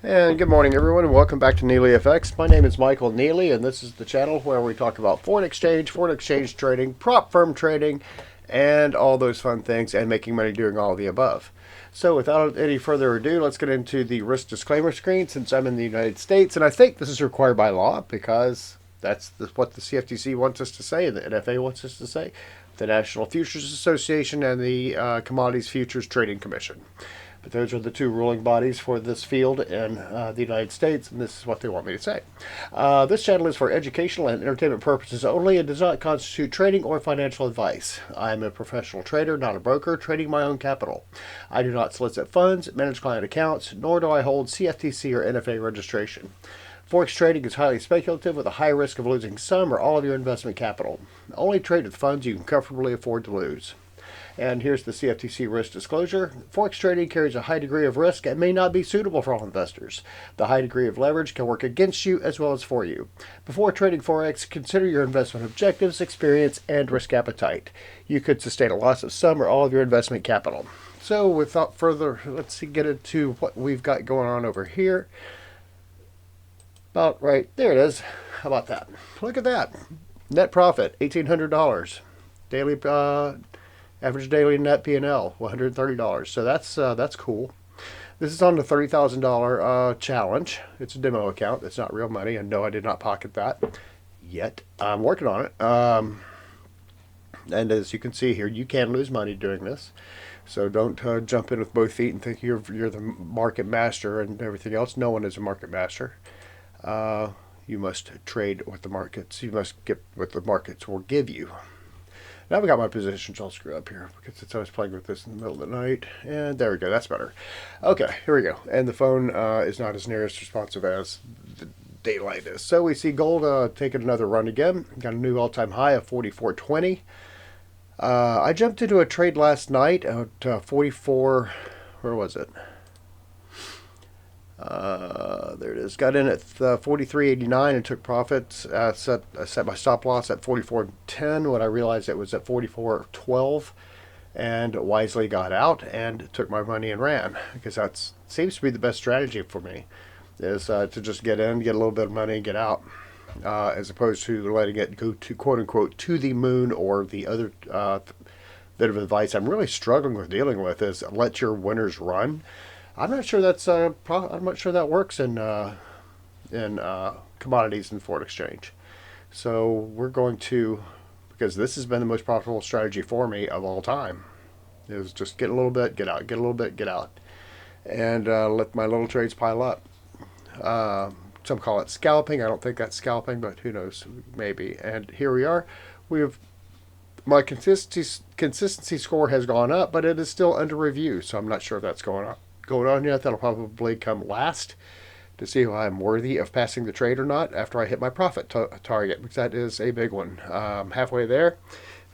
And good morning, everyone, and welcome back to NeelyFX. My name is Michael Neely, and this is the channel where we talk about foreign exchange trading, prop firm trading, and all those fun things, and making money doing all of the above. So without any further ado, let's get into the risk disclaimer screen since I'm in the United States, and I think this is required by law because that's what the CFTC wants us to say, and the NFA wants us to say, the National Futures Association, and the Commodities Futures Trading Commission. But those are the two ruling bodies for this field in the United States, and this is what they want me to say. This channel is for educational and entertainment purposes only and does not constitute trading or financial advice. I am a professional trader, not a broker, trading my own capital. I do not solicit funds, manage client accounts, nor do I hold CFTC or NFA registration. Forex trading is highly speculative with a high risk of losing some or all of your investment capital. Only trade with funds you can comfortably afford to lose. And here's the CFTC risk disclosure. Forex trading carries a high degree of risk and may not be suitable for all investors. The high degree of leverage can work against you as well as for you. Before trading Forex, consider your investment objectives, experience, and risk appetite. You could sustain a loss of some or all of your investment capital. So without further, let's get into what we've got going on over here. About right, there it is. How about that? Look at that. Net profit, $1,800. Daily average daily net P&L, $130. So that's cool. This is on the $30,000 challenge. It's a demo account. It's not real money. And no, I did not pocket that yet. I'm working on it. And as you can see here, you can lose money doing this. So don't jump in with both feet and think you're the market master and everything else. No one is a market master. You must trade what the markets. You must get what the markets will give you. Now we got my positions all screwed up here because it's always playing with this in the middle of the night. And there we go. That's better. Okay, here we go. And the phone is not as near as responsive as the daylight is. So we see gold taking another run again. Got a new all-time high of 44.20. I jumped into a trade last night at 44. Where was it? There it is. Got in at 43.89 and took profits. Set my stop loss at 44.10 when I realized it was at 44.12, and wisely got out and took my money and ran because that seems to be the best strategy for me, is to just get in, get a little bit of money, and get out, as opposed to letting it go to quote unquote to the moon, or the other bit of advice I'm really struggling with dealing with is let your winners run. I'm not sure that's I'm not sure that works in commodities and foreign exchange. So we're going to, because this has been the most profitable strategy for me of all time, is just get a little bit, get out, get a little bit, get out, and let my little trades pile up. Some call it scalping. I don't think that's scalping, but who knows, maybe. And here we are. My consistency score has gone up, but it is still under review, so I'm not sure if that's going on yet. That'll probably come last to see if I'm worthy of passing the trade or not after I hit my profit target, because that is a big one. Halfway there,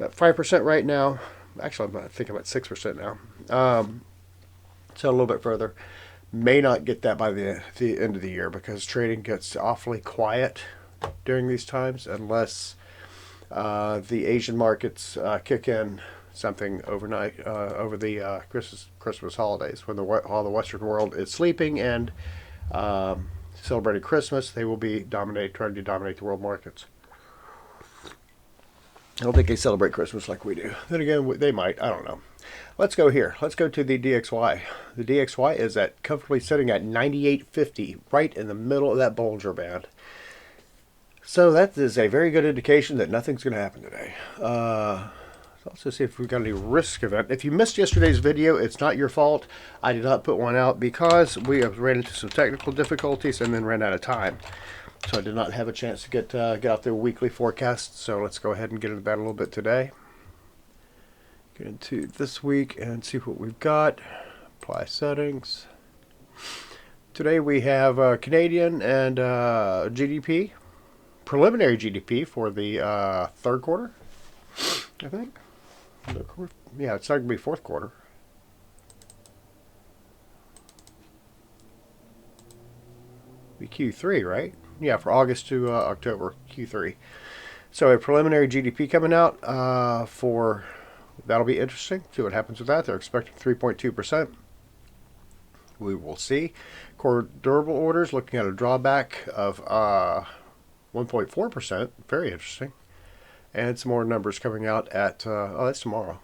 at 5% right now. Actually, I think I'm at 6% now. So a little bit further. May not get that by the end of the year because trading gets awfully quiet during these times unless the Asian markets kick in something overnight over the Christmas holidays, when all the Western world is sleeping and celebrating Christmas. They will be trying to dominate the world markets. I don't think they celebrate Christmas like we do. Then again, they might. I don't know. Let's go here. Let's go to the DXY. The DXY is comfortably sitting at 98.50, right in the middle of that Bollinger Band. So that is a very good indication that nothing's going to happen today. Let's also see if we've got any risk event. If you missed yesterday's video, it's not your fault. I did not put one out because we ran into some technical difficulties and then ran out of time. So I did not have a chance to get out the weekly forecast. So let's go ahead and get into that a little bit today. Get into this week and see what we've got. Apply settings. Today we have Canadian and GDP. Preliminary GDP for the third quarter, I think. Yeah, it's not going to be fourth quarter. Be Q3, right? Yeah, for August to October, Q3. So a preliminary GDP coming out that'll be interesting. See what happens with that. They're expecting 3.2%. We will see. Core durable orders looking at a drawback of 1.4%. Very interesting. And some more numbers coming out at, oh, that's tomorrow,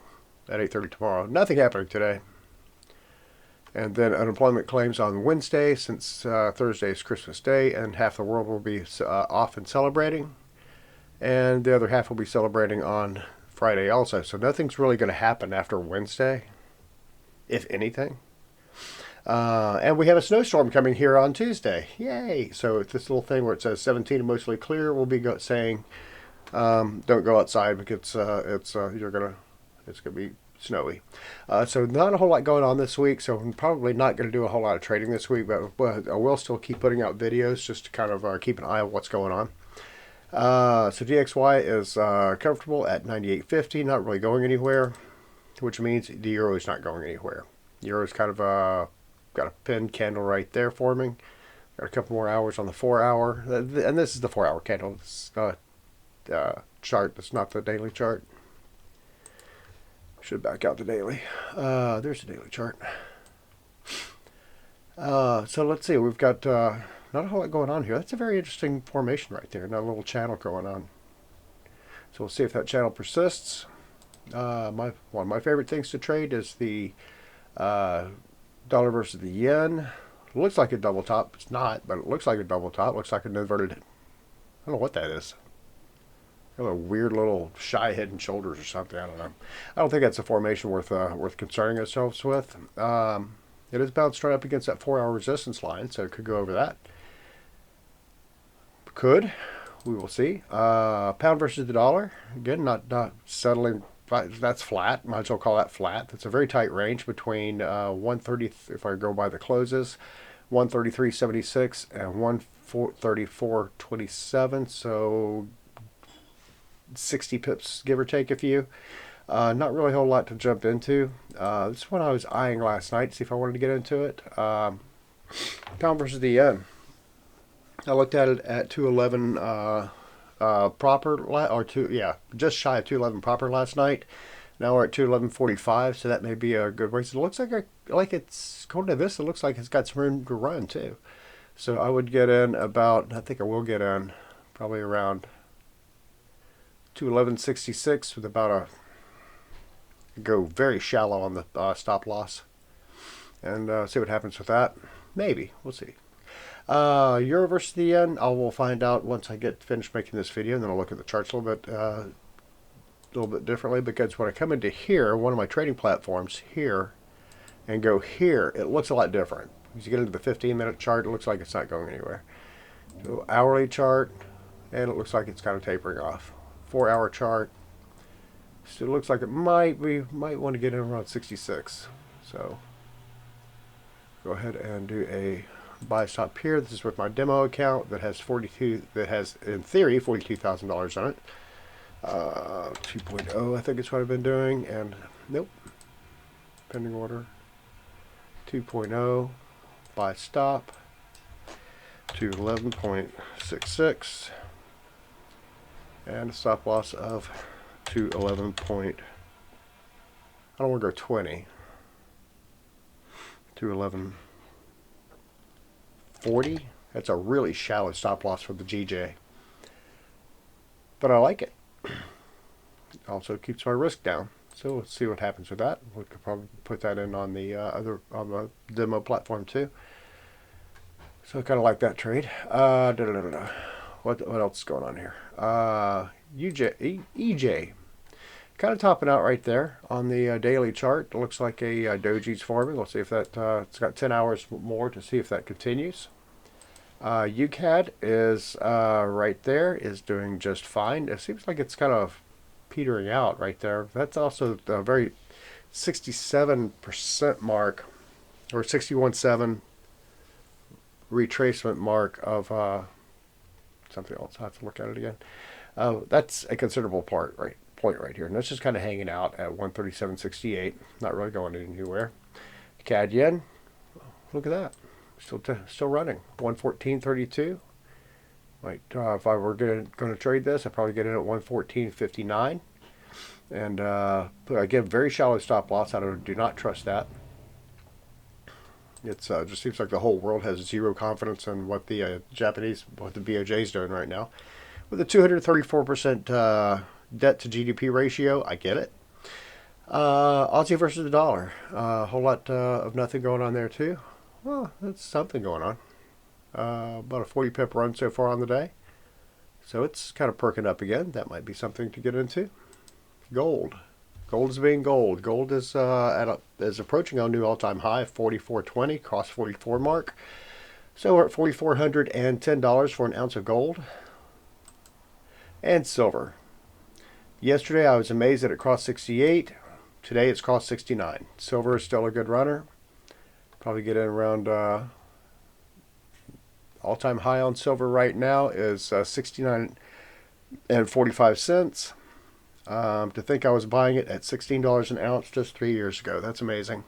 at 8:30 tomorrow. Nothing happening today. And then unemployment claims on Wednesday, since Thursday is Christmas Day, and half the world will be off and celebrating. And the other half will be celebrating on Friday also. So nothing's really going to happen after Wednesday, if anything. And we have a snowstorm coming here on Tuesday. Yay! So it's this little thing where it says 17 and mostly clear. We'll be saying don't go outside because it's gonna be snowy. So not a whole lot going on this week. So I'm probably not going to do a whole lot of trading this week, but I will still keep putting out videos just to kind of keep an eye on what's going on. So DXY is comfortable at 98.50, not really going anywhere, which means the euro is not going anywhere. The euro is kind of got a pinned candle right there forming. Got a couple more hours on the 4 hour, and this is the 4 hour candle. It's not chart. It's not the daily chart. Should back out the daily. There's the daily chart. So let's see. We've got not a whole lot going on here. That's a very interesting formation right there. Not a little channel going on. So we'll see if that channel persists. One of my favorite things to trade is the dollar versus the yen. It looks like a double top. It's not, but it looks like a double top. It looks like an inverted. I don't know what that is. A weird little shy head and shoulders or something. I don't know. I don't think that's a formation worth concerning ourselves with. It is bounced right up against that 4 hour resistance line, so it could go over that. Could. We will see. Pound versus the dollar. Again, not settling. That's flat. Might as well call that flat. That's a very tight range between 130, if I go by the closes, 133.76 and 134.27. So 60 pips, give or take a few. Not really a whole lot to jump into. This is one I was eyeing last night to see if I wanted to get into it. Pound versus the yen. I looked at it at 211 proper, or just shy of 211 proper last night. Now we're at 211.45, so that may be a good race. It looks like it's according to this, it looks like it's got some room to run too. So I would get in about, I think I will get in probably around 211.66 with about go very shallow on the stop loss, and see what happens with that. Maybe we'll see. Euro versus the yen, I will find out once I get finished making this video, and then I'll look at the charts a little bit differently, because when I come into here, one of my trading platforms here, and go here, it looks a lot different. As you get into the 15-minute chart, it looks like it's not going anywhere. So hourly chart, and it looks like it's kind of tapering off. 4 hour chart, still looks like it might want to get in around 66. So go ahead and do a buy stop here. This is with my demo account that has in theory $42,000 on it. 2.0 I think is what I've been doing, and nope, pending order. 2.0 buy stop to 11.66 and a stop loss of to 11 point, I don't want to go 20 to 11.40. That's a really shallow stop loss for the GJ, but I like it. Also keeps my risk down, so let's see what happens with that. We could probably put that in on the on the demo platform too. So I kind of like that trade. What else is going on here? EJ kind of topping out right there on the daily chart. It looks like a doji's forming. We'll see if that it's got 10 hours more to see if that continues. UCAD is right there, is doing just fine. It seems like it's kind of petering out right there. That's also a very 67% mark, or 61.7 retracement mark of something else. I have to look at it again. That's a considerable point right here, and that's just kind of hanging out at 137.68, not really going anywhere. CAD yen, look at that, still running 114.32. Right, if I were going to trade this, I'd probably get in at 114.59, and again, very shallow stop loss. I do not trust that. It just seems like the whole world has zero confidence in what the what the BOJ is doing right now. With a 234% debt to GDP ratio, I get it. Aussie versus the dollar. A whole lot of nothing going on there too. Well, that's something going on. About a 40 pip run so far on the day. So it's kind of perking up again. That might be something to get into. Gold. Gold is being gold. Gold is is approaching a new all-time high of 44.20, cross 44 mark. So we're at $4,410 for an ounce of gold. And silver. Yesterday I was amazed that it crossed 68. Today it's crossed 69. Silver is still a good runner. Probably get in around all-time high on silver right now is 69 and 45 cents. To think I was buying it at $16 an ounce just 3 years ago. That's amazing.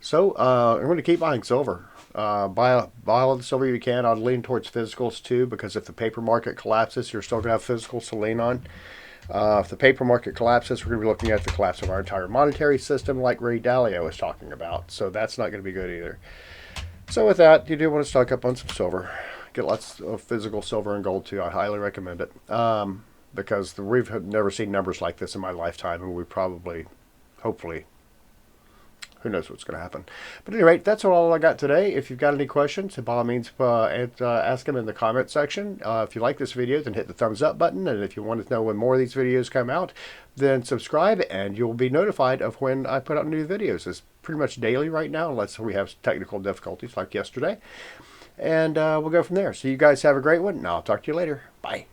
So I'm going to keep buying silver. Buy all the silver you can. I'd lean towards physicals too, because if the paper market collapses, you're still going to have physicals to lean on. If the paper market collapses, we're going to be looking at the collapse of our entire monetary system, like Ray Dalio was talking about. So that's not going to be good either. So with that, you do want to stock up on some silver. Get lots of physical silver and gold too. I highly recommend it, because we've never seen numbers like this in my lifetime, and we probably, hopefully, who knows what's going to happen. But at any rate, that's all I got today. If you've got any questions, by all means, ask them in the comment section. If you like this video, then hit the thumbs up button. And if you want to know when more of these videos come out, then subscribe, and you'll be notified of when I put out new videos. It's pretty much daily right now, unless we have technical difficulties like yesterday. And we'll go from there. So you guys have a great one, and I'll talk to you later. Bye.